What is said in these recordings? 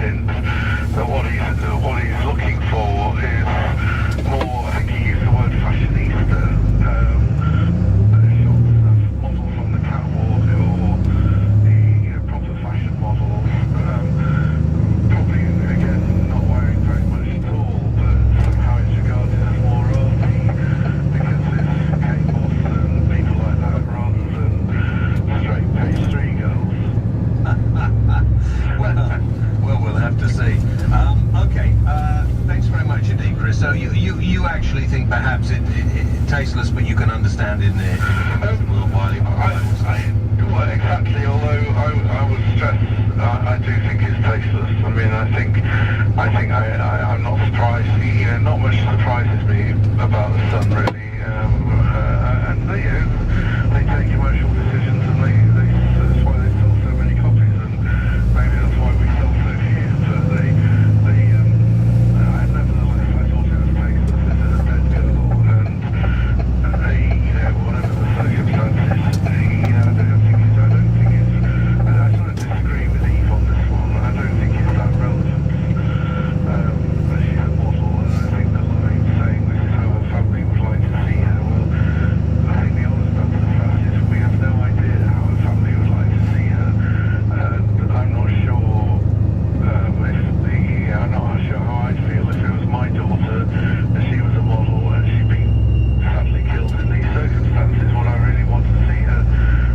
hint that what he's looking for is more, I think he used the word fashionista, shots of models on the catwalk or the proper fashion models, probably again not wearing very much at all, but somehow it's regarded as more arty because it's K-boss and people like that rather than straight pastry girls. well, we'll have to see. Okay, thanks very much indeed, Chris. So you actually think perhaps it tasteless, but you can understand in the worldwide. Well, exactly. Although I would stress, I do think it's tasteless. I mean, I'm not surprised. Not much surprises me about the Sun really. And they take commercial decisions, and that's why they sell so many copies, and maybe that's why we sell so few. But nevertheless, I thought it was tasteless. This is a dead girl, and whatever the circumstances, I sort of disagree with Eve on this one. I don't think it's that relevant. She's a model, and I think the line saying this is how her family would like to see her. Well, I think the honest answer to that is we have no idea how her family would like to see her, and I'm not sure I'm not sure how I'd feel if it was my daughter and she was a model and she'd been sadly killed in these circumstances. Would I really want to see her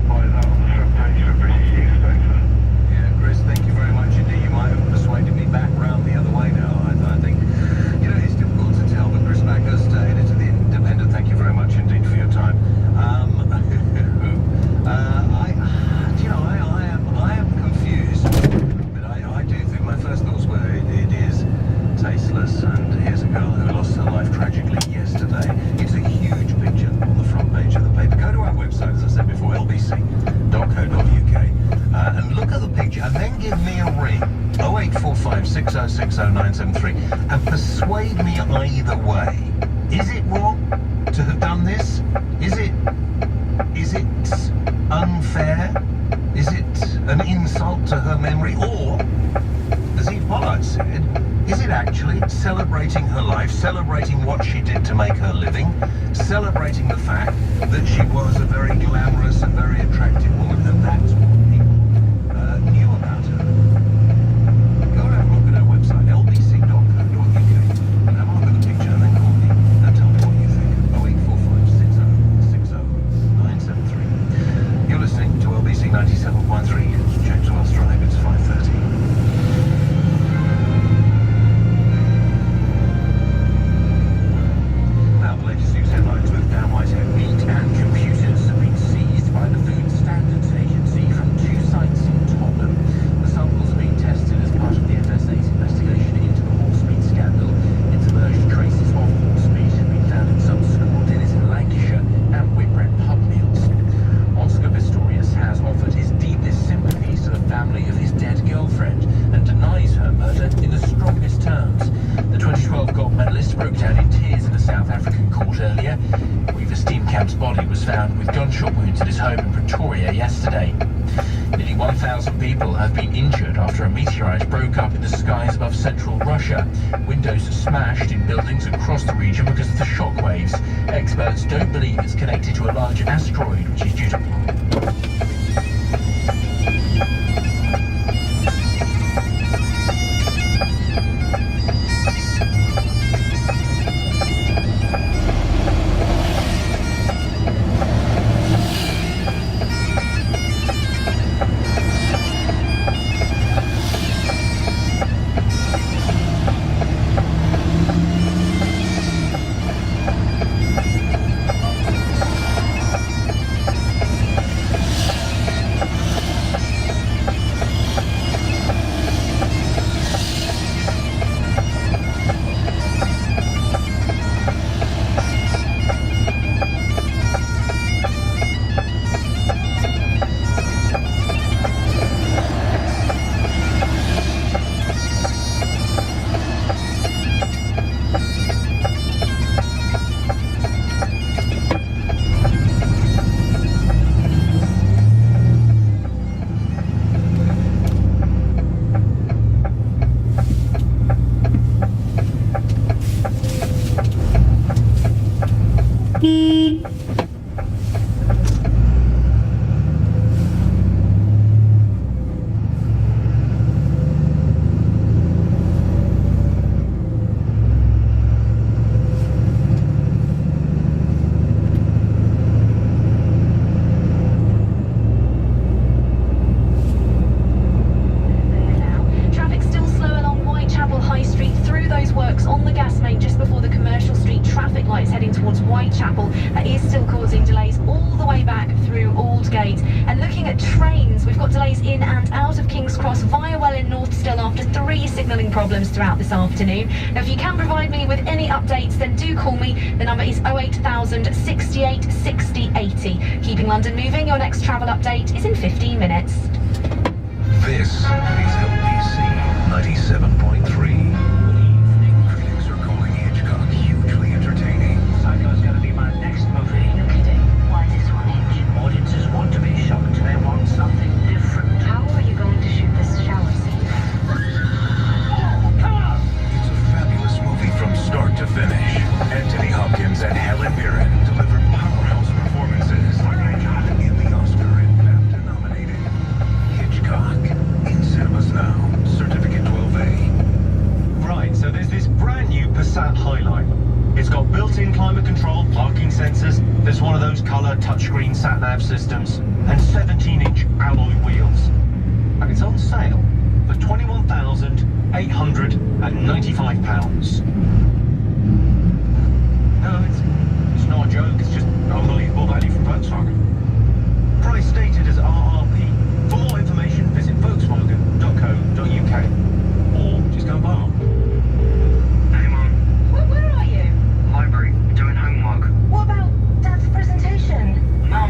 like that on the front page of a British newspaper? Yeah, Chris, thank you very much indeed. You might have persuaded me back round the other way now. I think, it's difficult to tell, but Chris Backhurst, editor of The Independent, thank you very much indeed for your time. I am confused, but I do think my first thoughts were it is tasteless, and here's a girl who lost her life tragically yesterday. It's a huge picture on the front page of the paper. Go to our website, as I said before, lbc.co.uk, and look at the picture, and then give me a ring, 0845 6060 973, and persuade me either way. Is it wrong to have done this? Is it unfair? Is it an insult to her memory? Or, as Eve Pollard said, is it actually celebrating her life, celebrating what she did to make her living, celebrating the fact that she was a very glamorous and very attractive woman, and that's what people knew about her? Go and have a look at our website, lbc.co.uk, and have a look at the picture, and then call me and tell me what you think. 0845 6060 973. You're listening to LBC 97.3, James Wells Drive. It's 5:30. Now, the latest news headlines with Dan Whitehead. Meat and computers have been seized by the Food Standards Agency from two sites in Tottenham. The samples are being tested as part of the FSA's investigation into the horse meat scandal. It's emerged traces of horse meat have been found in some school dinners in Lancashire and Whitbread pub meals. Oscar Pistorius has offered his deepest sympathies to the family of his dead girlfriend and denies her murder in the strongest terms. The 2012 gold medalist broke down in tears in a South African court earlier. Reeva Steenkamp's body was found with gunshot wounds at his home in Pretoria yesterday. Nearly 1,000 people have been injured after a meteorite broke up in the skies above central Russia. Windows smashed in buildings across the region because of the shockwaves. Experts don't believe it's connected to a large asteroid which is due to... we've got delays in and out of King's Cross via Welwyn North still after 3 signalling problems throughout this afternoon. Now, if you can provide me with any updates, then do call me. The number is 08000 68 60 80. Keeping London moving, your next travel update is in 15 minutes. This is LBC 97.3. Good evening. Critics are calling Hitchcock hugely entertaining. Psycho's going to be my next movie. No kidding. Why this one, Hitch? Audiences want to be shocked. They want something different. How are you going to shoot this shower scene? Come on! It's a fabulous movie from start to finish. Anthony Hopkins and Helen Mirren delivered powerhouse performances in the Oscar and BAFTA nominated Hitchcock in cinemas now. Certificate 12A. Right, so there's this brand new Passat Highline. It's got built-in climate control, parking sensors, there's one of those colour touchscreen sat-nav systems, and 17-inch alloy wheels. And it's on sale for £21,895. No, it's not a joke, it's just unbelievable value from Volkswagen. Price stated as RRP. For more information, visit volkswagen.co.uk or just go and buy one. Hey, Mum. Where are you? Library. Doing homework. What about Dad's presentation? Mum,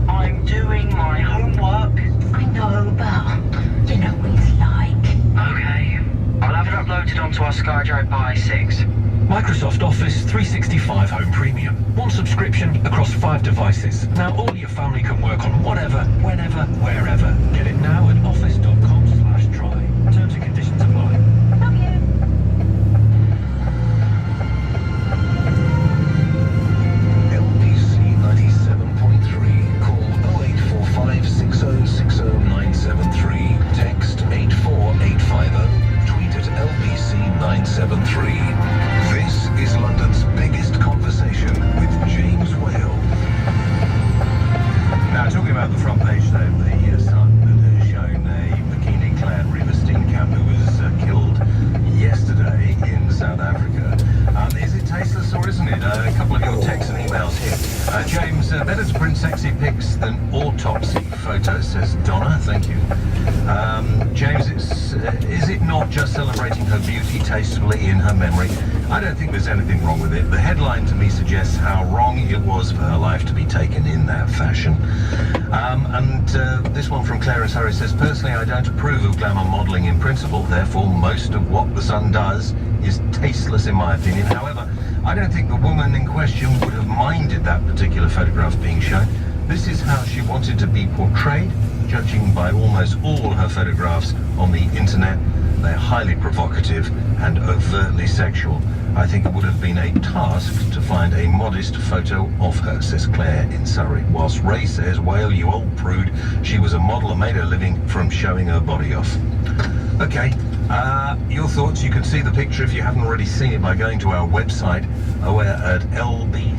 I'm doing my homework. I know, but you know what he's like. Okay. I'll have it uploaded onto our SkyDrive by 6. Microsoft Office 365 Home Premium. One subscription across 5 devices. Now all your family can work on whatever, whenever, wherever. Get it now at office.com/try. Terms and conditions apply. Love you. LBC 97.3. Call 0845 6060 973. Text 84850. Tweet at LBC 973. This is London's biggest conversation with James Whale. Now, talking about the front page though, the Sun that has shown a bikini-clad River Steenkamp who was killed yesterday in South Africa. Is it tasteless or isn't it? A couple of your texts and emails here. James, better to print sexy pics than autopsy photos, says Donna. Thank you. James, is it not just celebrating her beauty tastefully in her memory? I don't think there's anything wrong with it. The headline to me suggests how wrong it was for her life to be taken in that fashion. This one from Clarence Harris says, personally, I don't approve of glamour modelling in principle, therefore most of what the Sun does is tasteless in my opinion. However, I don't think the woman in question would have minded that particular photograph being shown. This is how she wanted to be portrayed, judging by almost all her photographs on the internet. They're highly provocative and overtly sexual. I think it would have been a task to find a modest photo of her, says Claire in Surrey. Whilst Ray says, Whale, you old prude, she was a model and made her living from showing her body off. Okay, your thoughts, you can see the picture if you haven't already seen it by going to our website, at LB